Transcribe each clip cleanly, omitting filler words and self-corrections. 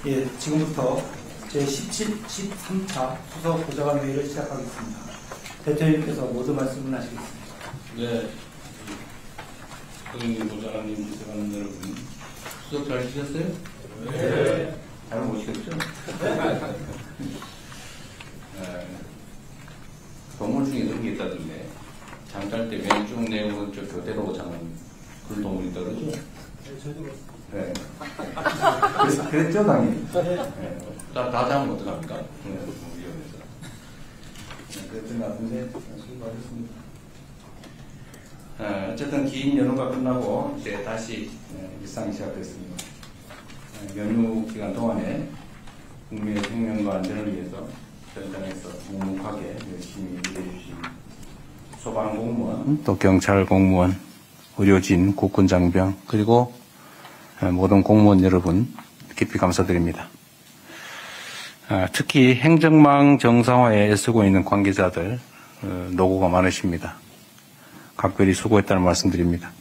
예, 지금부터 제13차 수석 보좌관회의를 시작하겠습니다. 대통령님께서 모두 말씀을 하시겠습니다. 네, 대통령 보좌관님, 비서관 여러분, 수석 잘 지냈어요? 네. 잘 모시겠죠? 동물 중에 그런 게 있다던데, 잠잘 때 왼쪽 내용은 저 교대로 자는 그런 동물이 떨어져? 네, 저도 네. 그랬죠, 당연히. 네. 다 자면 어떡합니까? 위험해서. 그랬던 것 같은데, 수고하셨습니다. 어쨌든 긴 연휴가 끝나고 이제 다시 일상이 시작됐습니다. 연휴 기간 동안에 국민의 생명과 안전을 위해서 현장에서 묵묵하게 열심히 일해주신 소방공무원, 또 경찰 공무원, 의료진, 국군 장병, 그리고 모든 공무원 여러분 깊이 감사드립니다. 특히 행정망 정상화에 애쓰고 있는 관계자들 노고가 많으십니다. 각별히 수고했다는 말씀드립니다.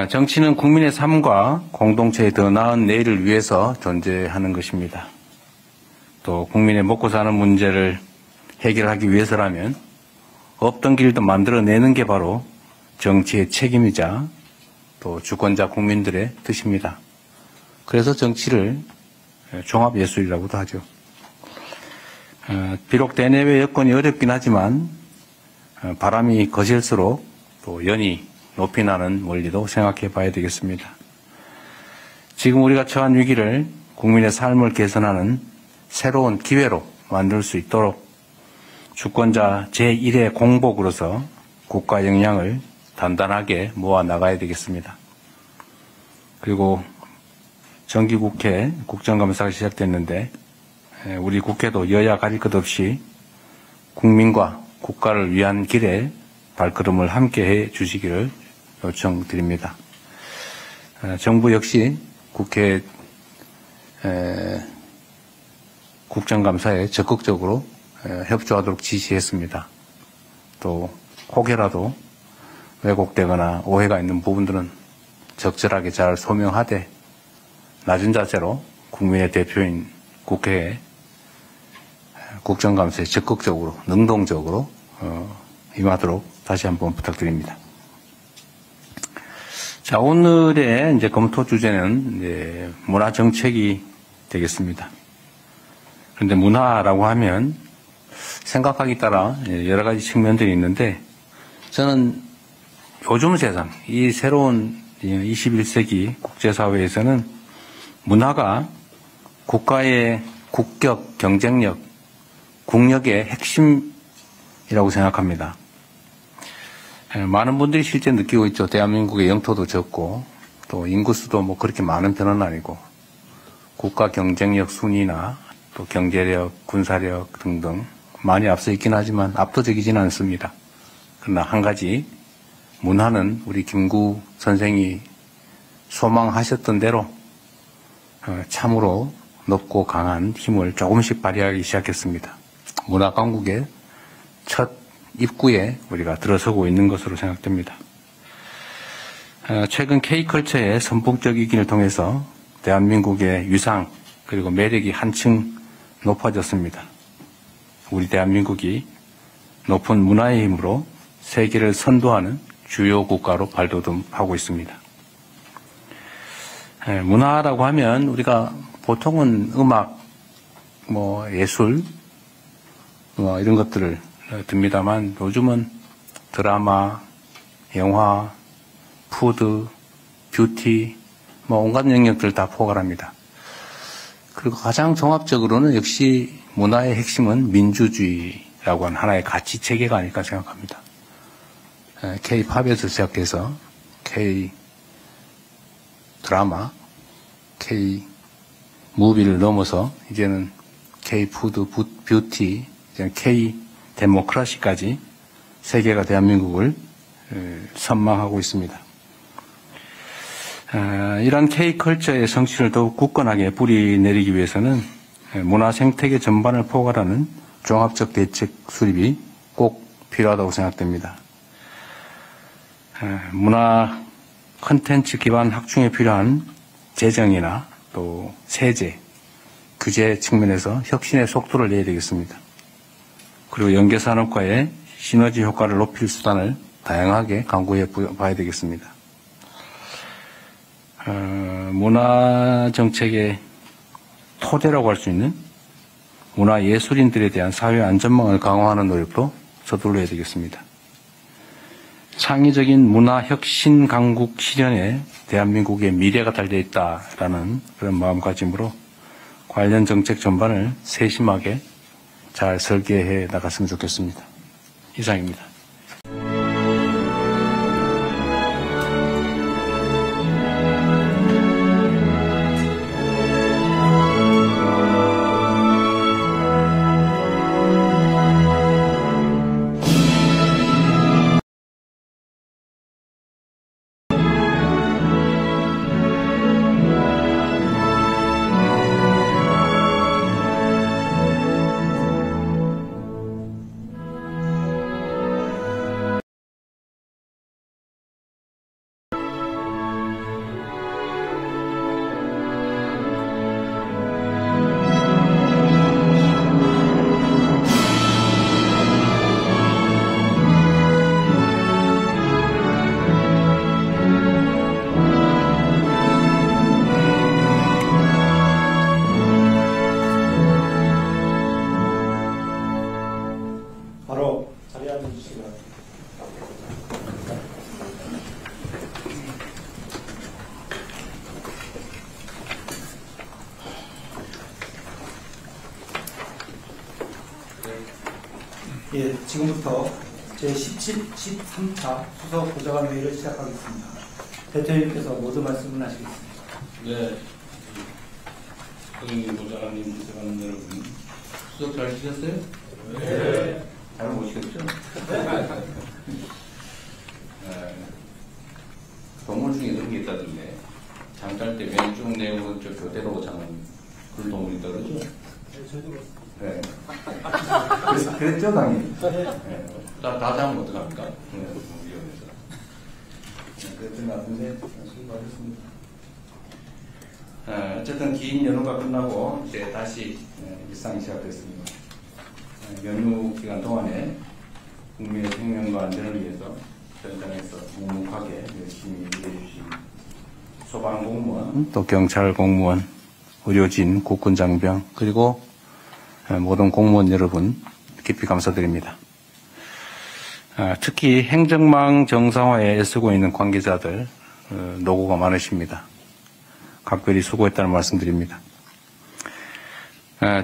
정치는 국민의 삶과 공동체의 더 나은 내일을 위해서 존재하는 것입니다. 또 국민의 먹고 사는 문제를 해결하기 위해서라면 없던 길도 만들어내는 게 바로 정치의 책임이자 또 주권자 국민들의 뜻입니다. 그래서 정치를 종합예술이라고도 하죠. 비록 대내외 여건이 어렵긴 하지만 바람이 거실수록 또 연이 높이 나는 원리도 생각해 봐야 되겠습니다. 지금 우리가 처한 위기를 국민의 삶을 개선하는 새로운 기회로 만들 수 있도록 주권자 제1의 공복으로서 국가 역량을 단단하게 모아 나가야 되겠습니다. 그리고 정기국회 국정감사가 시작됐는데 우리 국회도 여야 가릴 것 없이 국민과 국가를 위한 길에 발걸음을 함께 해 주시기를 요청드립니다. 정부 역시 국회 국정감사에 적극적으로 협조하도록 지시했습니다. 또 혹여라도 왜곡되거나 오해가 있는 부분들은 적절하게 잘 소명하되 낮은 자세로 국민의 대표인 국회에 국정감사에 적극적으로 능동적으로 임하도록 다시 한번 부탁드립니다. 자, 오늘의 이제 검토 주제는 이제 문화 정책이 되겠습니다. 그런데 문화라고 하면 생각하기 따라 여러 가지 측면들이 있는데 저는 요즘 세상, 이 새로운 21세기 국제사회에서는 문화가 국가의 국격, 경쟁력, 국력의 핵심이라고 생각합니다. 많은 분들이 실제 느끼고 있죠. 대한민국의 영토도 적고 또 인구수도 뭐 그렇게 많은 편은 아니고 국가 경쟁력 순위나 또 경제력, 군사력 등등 많이 앞서 있긴 하지만 압도적이지는 않습니다. 그러나 한 가지 문화는 우리 김구 선생이 소망하셨던 대로 참으로 높고 강한 힘을 조금씩 발휘하기 시작했습니다. 문화 강국의 첫 입구에 우리가 들어서고 있는 것으로 생각됩니다. 최근 K컬처의 선풍적이기를 통해서 대한민국의 위상 그리고 매력이 한층 높아졌습니다. 우리 대한민국이 높은 문화의 힘으로 세계를 선도하는 주요 국가로 발돋움하고 있습니다. 문화라고 하면 우리가 보통은 음악, 예술, 이런 것들을 듭니다만 요즘은 드라마, 영화, 푸드, 뷰티, 온갖 영역들을 다 포괄합니다. 그리고 가장 종합적으로는 역시 문화의 핵심은 민주주의라고 하는 하나의 가치 체계가 아닐까 생각합니다. K-팝에서 시작해서 K-드라마, K-무비를 넘어서 이제는 K-푸드, 뷰티, K-데모크라시까지 세계가 대한민국을 선망하고 있습니다. 이런 K컬처의 성취를 더욱 굳건하게 뿌리내리기 위해서는 문화 생태계 전반을 포괄하는 종합적 대책 수립이 꼭 필요하다고 생각됩니다. 문화 콘텐츠 기반 확충에 필요한 재정이나 또 세제, 규제 측면에서 혁신의 속도를 내야 되겠습니다. 그리고 연계산업과의 시너지 효과를 높일 수단을 다양하게 강구해 봐야 되겠습니다. 문화정책의 토대라고 할 수 있는 문화예술인들에 대한 사회 안전망을 강화하는 노력도 서둘러야 되겠습니다. 창의적인 문화혁신 강국 실현에 대한민국의 미래가 달려 있다라는 그런 마음가짐으로 관련 정책 전반을 세심하게 잘 설계해 나갔으면 좋겠습니다. 이상입니다. 바로 자리에 앉아주시기 바랍니다. 예, 지금부터 제13차 수석 보좌관 회의를 시작하겠습니다. 대통령께서 모두 말씀을 하시겠습니다. 네, 대통령 보좌관님, 보좌관 여러분, 수석 잘 쉬셨어요? 네. 잘 모시겠죠? 동물 중에 그런 게 있다던데, 잠잘 때 왼쪽 내용은 저 교대로 자는 그런 동물이 떨어져? 네, 저희도 네. 그랬죠, 당연히? 네. 다 자면 어떡합니까? 위험해서. 그랬던 것 같은데, 수고하셨습니다. 어쨌든 긴 연휴가 끝나고 이제 다시 일상이 시작됐습니다. 연휴 기간 동안에 국민의 생명과 안전을 위해서 현장에서 묵묵하게 열심히 일해주신 소방공무원, 또 경찰 공무원, 의료진, 국군 장병, 그리고 모든 공무원 여러분 깊이 감사드립니다. 특히 행정망 정상화에 애쓰고 있는 관계자들 노고가 많으십니다. 각별히 수고했다는 말씀드립니다.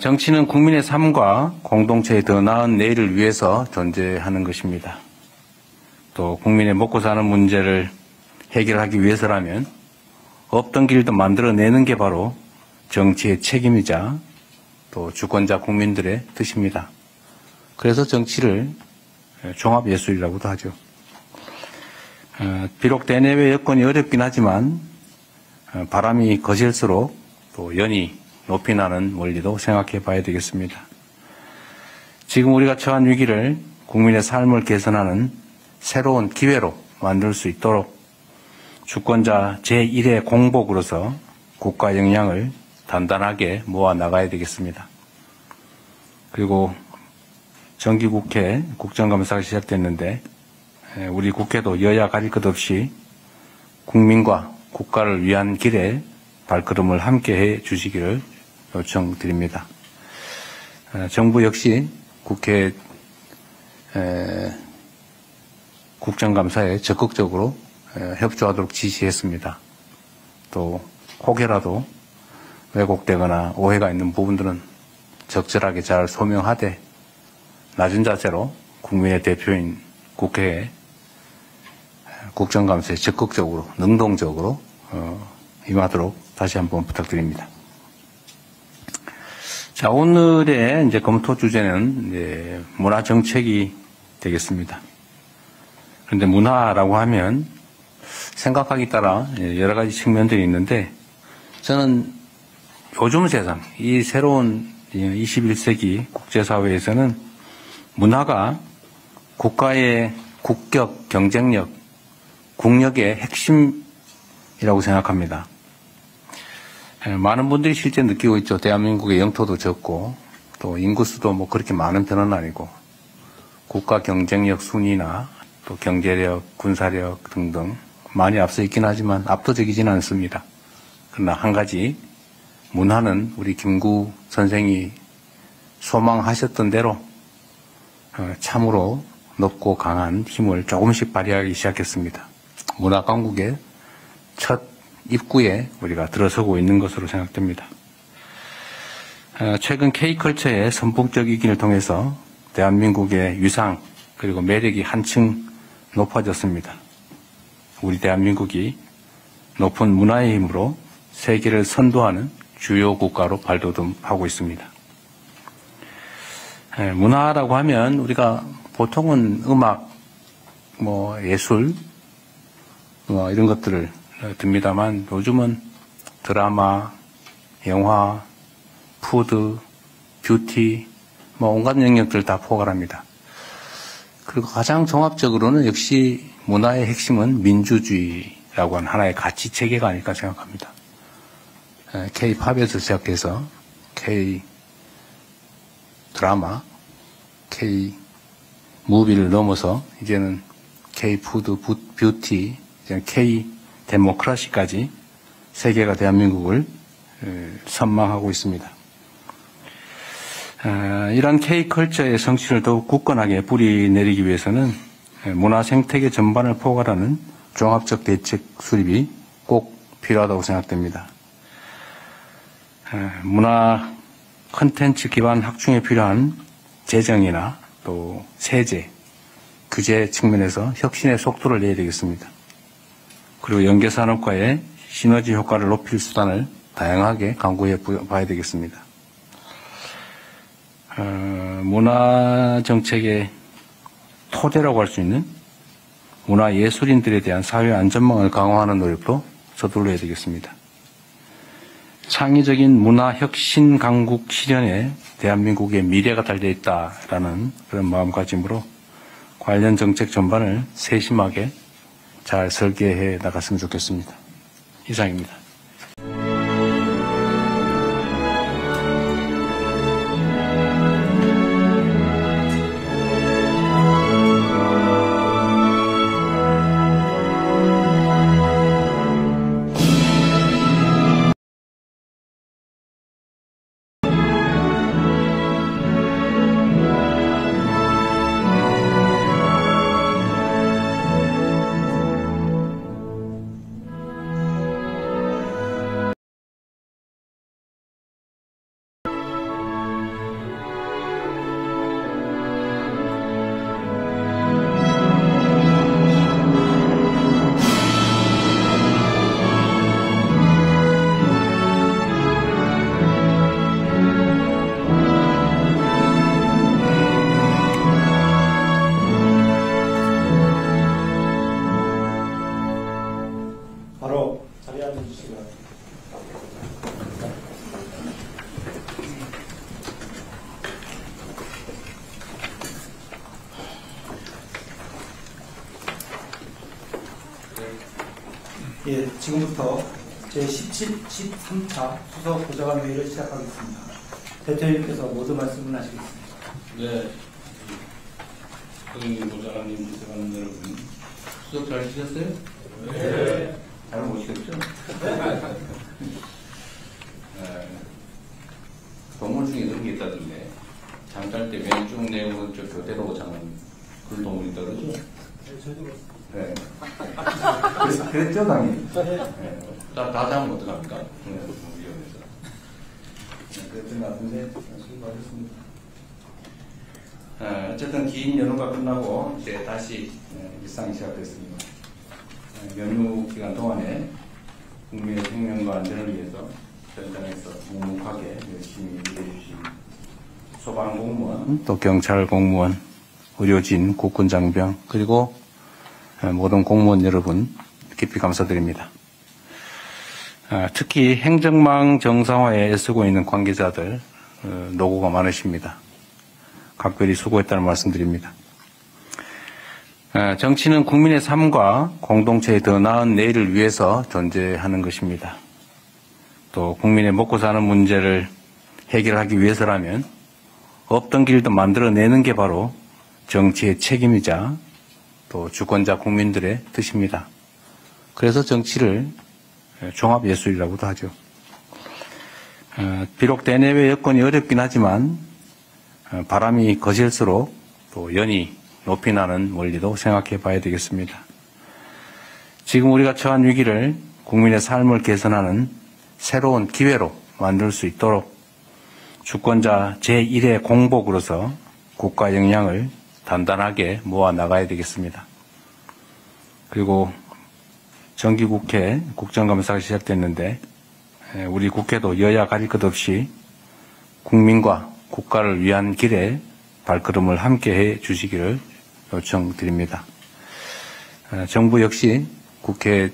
정치는 국민의 삶과 공동체의 더 나은 내일을 위해서 존재하는 것입니다. 또 국민의 먹고 사는 문제를 해결하기 위해서라면 없던 길도 만들어내는 게 바로 정치의 책임이자 또 주권자 국민들의 뜻입니다. 그래서 정치를 종합예술이라고도 하죠. 비록 대내외 여건이 어렵긴 하지만 바람이 거실수록 또 연이 높이 나는 원리도 생각해 봐야 되겠습니다. 지금 우리가 처한 위기를 국민의 삶을 개선하는 새로운 기회로 만들 수 있도록 주권자 제1의 공복으로서 국가 역량을 단단하게 모아 나가야 되겠습니다. 그리고 정기국회 국정감사가 시작됐는데 우리 국회도 여야 가릴 것 없이 국민과 국가를 위한 길에 발걸음을 함께 해 주시기를 요청드립니다. 정부 역시 국회 국정감사에 적극적으로 협조하도록 지시했습니다. 또 혹여라도 왜곡되거나 오해가 있는 부분들은 적절하게 잘 소명하되 낮은 자세로 국민의 대표인 국회에 국정감사에 적극적으로 능동적으로 임하도록 다시 한번 부탁드립니다. 자, 오늘의 이제 검토 주제는 이제 문화 정책이 되겠습니다. 그런데 문화라고 하면 생각하기 따라 여러 가지 측면들이 있는데 저는 요즘 세상, 이 새로운 21세기 국제사회에서는 문화가 국가의 국격, 경쟁력, 국력의 핵심이라고 생각합니다. 많은 분들이 실제 느끼고 있죠. 대한민국의 영토도 적고 또 인구수도 뭐 그렇게 많은 편은 아니고 국가 경쟁력 순위나 또 경제력, 군사력 등등 많이 앞서 있긴 하지만 압도적이지는 않습니다. 그러나 한 가지 문화는 우리 김구 선생이 소망하셨던 대로 참으로 높고 강한 힘을 조금씩 발휘하기 시작했습니다. 문화 강국의 첫 입구에 우리가 들어서고 있는 것으로 생각됩니다. 최근 K컬처의 선풍적이기를 통해서 대한민국의 위상 그리고 매력이 한층 높아졌습니다. 우리 대한민국이 높은 문화의 힘으로 세계를 선도하는 주요 국가로 발돋움하고 있습니다. 문화라고 하면 우리가 보통은 음악, 예술, 이런 것들을 듭니다만 요즘은 드라마, 영화, 푸드, 뷰티, 온갖 영역들 다 포괄합니다. 그리고 가장 종합적으로는 역시 문화의 핵심은 민주주의라고 하는 하나의 가치 체계가 아닐까 생각합니다. K-팝에서 시작해서 K-드라마, K-무비를 넘어서 이제는 K-푸드, 뷰티, K-데모크라시까지 세계가 대한민국을 선망하고 있습니다. 이러한 K컬처의 성취를 더욱 굳건하게 뿌리내리기 위해서는 문화 생태계 전반을 포괄하는 종합적 대책 수립이 꼭 필요하다고 생각됩니다. 문화 콘텐츠 기반 확충에 필요한 재정이나 또 세제, 규제 측면에서 혁신의 속도를 내야 되겠습니다. 그리고 연계산업과의 시너지 효과를 높일 수단을 다양하게 강구해 봐야 되겠습니다. 문화 정책의 토대라고 할 수 있는 문화 예술인들에 대한 사회 안전망을 강화하는 노력도 서둘러야 되겠습니다. 창의적인 문화 혁신 강국 실현에 대한민국의 미래가 달려 있다라는 그런 마음가짐으로 관련 정책 전반을 세심하게 잘 설계해 나갔으면 좋겠습니다. 이상입니다. 바로 자리에 앉아주시기 바랍니다. 예, 지금부터 제17, 13차 수석 보좌관 회의를 시작하겠습니다. 대통령께서 모두 말씀을 하시겠습니다. 네. 국민 보좌관님, 지사관 여러분, 수석 잘 쉬셨어요? 네. 잘 모시겠죠? 동물 중에 그런 게 있다던데, 잠잘 때 왼쪽 내 오른쪽 교대로 자는 그런 동물이 있다 그러죠? 네, 저도 네. 그랬죠, 당연히? 네. 다 자면 어떡합니까? 위험해서. 그랬던 것 같은데, 수고하셨습니다. 어쨌든 긴 연휴가 끝나고 이제 다시 일상이 시작됐습니다. 연휴 기간 동안에 국민의 생명과 안전을 위해서 현장에서 묵묵하게 열심히 일해주신 소방공무원, 또 경찰 공무원, 의료진, 국군 장병, 그리고 모든 공무원 여러분 깊이 감사드립니다. 특히 행정망 정상화에 애쓰고 있는 관계자들 노고가 많으십니다. 각별히 수고했다는 말씀드립니다. 정치는 국민의 삶과 공동체의 더 나은 내일을 위해서 존재하는 것입니다. 또 또 국민의 먹고 사는 문제를 해결하기 위해서라면 없던 길도 만들어내는 게 바로 정치의 책임이자 또 주권자 국민들의 뜻입니다. 그래서 정치를 종합예술이라고도 하죠. 비록 대내외 여건이 어렵긴 하지만 바람이 거실수록 또 연이 높이 나는 원리도 생각해 봐야 되겠습니다. 지금 우리가 처한 위기를 국민의 삶을 개선하는 새로운 기회로 만들 수 있도록 주권자 제1의 공복으로서 국가 역량을 단단하게 모아 나가야 되겠습니다. 그리고 정기국회 국정감사가 시작됐는데 우리 국회도 여야 가릴 것 없이 국민과 국가를 위한 길에 발걸음을 함께 해 주시기를 요청드립니다. 정부 역시 국회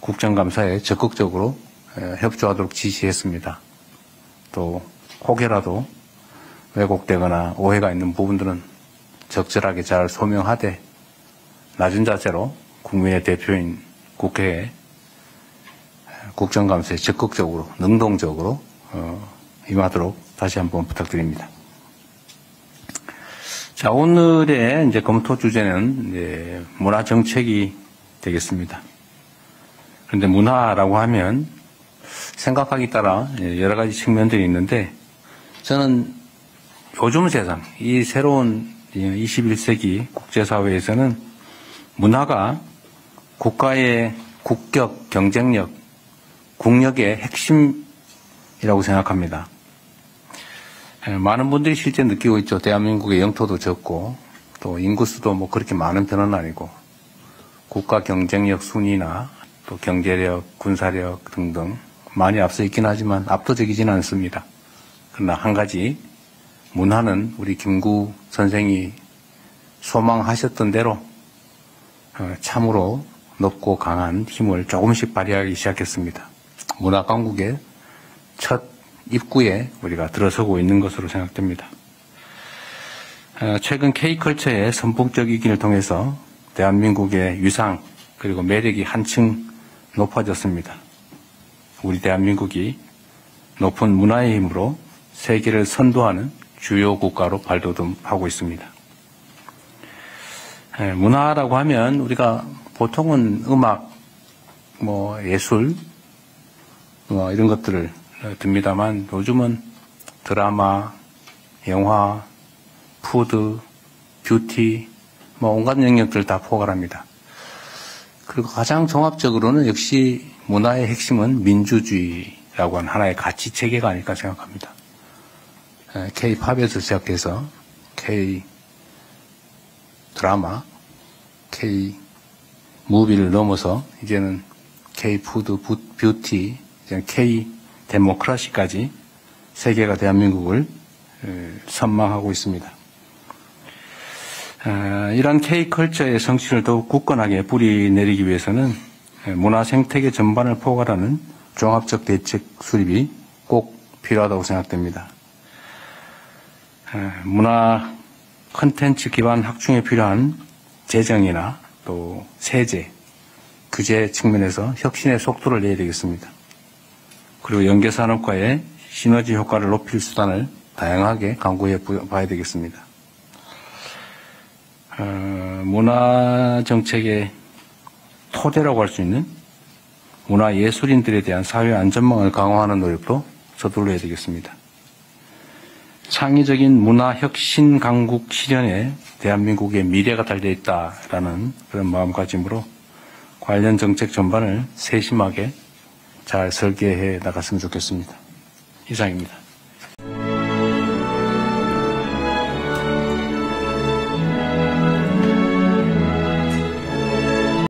국정감사에 적극적으로 협조하도록 지시했습니다. 또 혹여라도 왜곡되거나 오해가 있는 부분들은 적절하게 잘 소명하되 낮은 자세로 국민의 대표인 국회에 국정감사에 적극적으로 능동적으로 임하도록 다시 한번 부탁드립니다. 자, 오늘의 이제 검토 주제는 이제 문화 정책이 되겠습니다. 그런데 문화라고 하면 생각하기 따라 여러 가지 측면들이 있는데 저는 요즘 세상, 이 새로운 21세기 국제사회에서는 문화가 국가의 국격, 경쟁력, 국력의 핵심이라고 생각합니다. 많은 분들이 실제 느끼고 있죠. 대한민국의 영토도 적고 또 인구수도 뭐 그렇게 많은 편은 아니고 국가 경쟁력 순위나 또 경제력, 군사력 등등 많이 앞서 있긴 하지만 압도적이지는 않습니다. 그러나 한 가지 문화는 우리 김구 선생이 소망하셨던 대로 참으로 높고 강한 힘을 조금씩 발휘하기 시작했습니다. 문화 강국의 첫 입구에 우리가 들어서고 있는 것으로 생각됩니다. 최근 K컬처의 선풍적이기를 통해서 대한민국의 위상 그리고 매력이 한층 높아졌습니다. 우리 대한민국이 높은 문화의 힘으로 세계를 선도하는 주요 국가로 발돋움하고 있습니다. 문화라고 하면 우리가 보통은 음악, 예술, 이런 것들을 듭니다만 요즘은 드라마, 영화, 푸드, 뷰티, 온갖 영역들 다 포괄합니다. 그리고 가장 종합적으로는 역시 문화의 핵심은 민주주의라고 하는 하나의 가치 체계가 아닐까 생각합니다. K-팝에서 시작해서 K-드라마, K-무비를 넘어서 이제는 K-푸드, 뷰티, K-데모크라시까지 세계가 대한민국을 선망하고 있습니다. 이러한 K컬처의 성취를 더욱 굳건하게 뿌리내리기 위해서는 문화 생태계 전반을 포괄하는 종합적 대책 수립이 꼭 필요하다고 생각됩니다. 문화 콘텐츠 기반 확충에 필요한 재정이나 또 세제, 규제 측면에서 혁신의 속도를 내야 되겠습니다. 그리고 연계산업과의 시너지 효과를 높일 수단을 다양하게 강구해 봐야 되겠습니다. 문화 정책의 토대라고 할 수 있는 문화 예술인들에 대한 사회 안전망을 강화하는 노력도 서둘러야 되겠습니다. 창의적인 문화 혁신 강국 실현에 대한민국의 미래가 달려 있다라는 그런 마음가짐으로 관련 정책 전반을 세심하게 잘 설계해 나갔으면 좋겠습니다. 이상입니다.